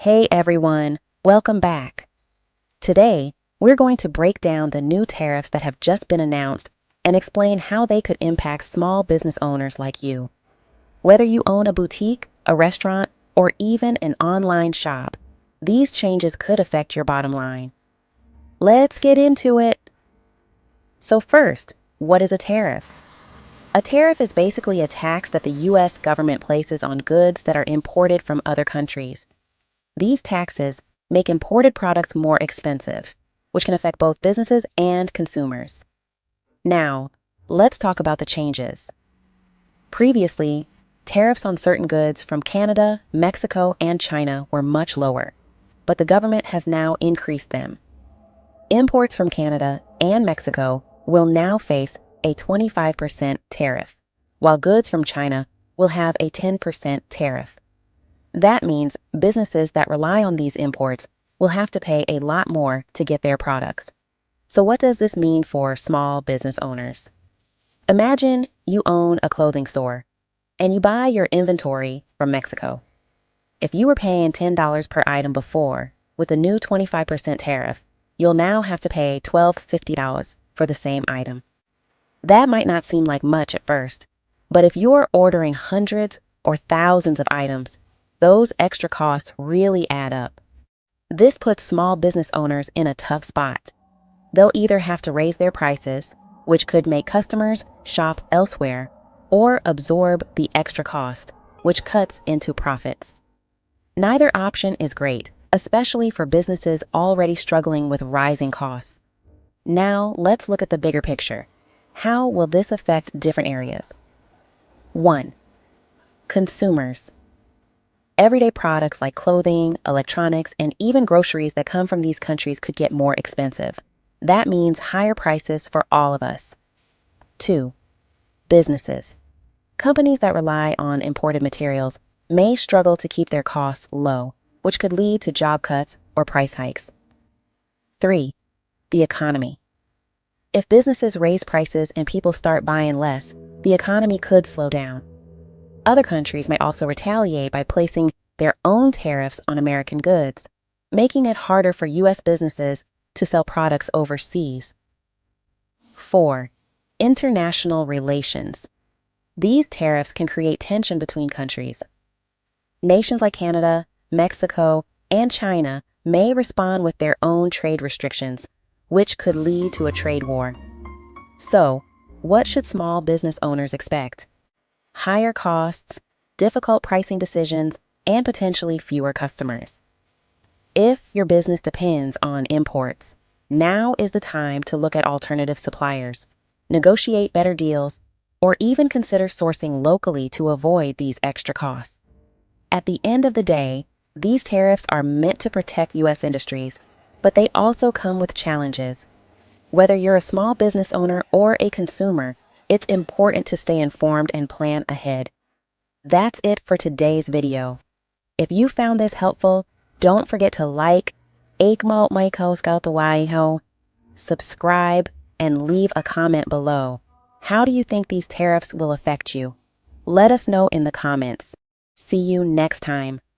Hey everyone, welcome back. Today, we're going to break down the new tariffs that have just been announced and explain how they could impact small business owners like you. Whether you own a boutique, a restaurant, or even an online shop, these changes could affect your bottom line. Let's get into it. So first, what is a tariff? A tariff is basically a tax that the U.S. government places on goods that are imported from other countries. These taxes make imported products more expensive, which can affect both businesses and consumers. Now, let's talk about the changes. Previously, tariffs on certain goods from Canada, Mexico, and China were much lower, but the government has now increased them. Imports from Canada and Mexico will now face a 25% tariff, while goods from China will have a 10% tariff. That means businesses that rely on these imports will have to pay a lot more to get their products. So what does this mean for small business owners? Imagine you own a clothing store and you buy your inventory from Mexico. If you were paying $10 per item before, with the new 25% tariff, you'll now have to pay $12.50 for the same item. That might not seem like much at first, but if you're ordering hundreds or thousands of items, those extra costs really add up. This puts small business owners in a tough spot. They'll either have to raise their prices, which could make customers shop elsewhere, or absorb the extra cost, which cuts into profits. Neither option is great, especially for businesses already struggling with rising costs. Now, let's look at the bigger picture. How will this affect different areas? 1. Consumers. Everyday products like clothing, electronics, and even groceries that come from these countries could get more expensive. That means higher prices for all of us. 2. Businesses. Companies that rely on imported materials may struggle to keep their costs low, which could lead to job cuts or price hikes. 3. The economy. If businesses raise prices and people start buying less, the economy could slow down. Other countries may also retaliate by placing their own tariffs on American goods, making it harder for U.S. businesses to sell products overseas. 4. International relations. These tariffs can create tension between countries. Nations like Canada, Mexico, and China may respond with their own trade restrictions, which could lead to a trade war. So, what should small business owners expect? Higher costs, difficult pricing decisions, and potentially fewer customers. If your business depends on imports, now is the time to look at alternative suppliers, negotiate better deals, or even consider sourcing locally to avoid these extra costs. At the end of the day, these tariffs are meant to protect U.S. industries, but they also come with challenges. Whether you're a small business owner or a consumer, it's important to stay informed and plan ahead. That's it for today's video. If you found this helpful, don't forget to like, subscribe, and leave a comment below. How do you think these tariffs will affect you? Let us know in the comments. See you next time.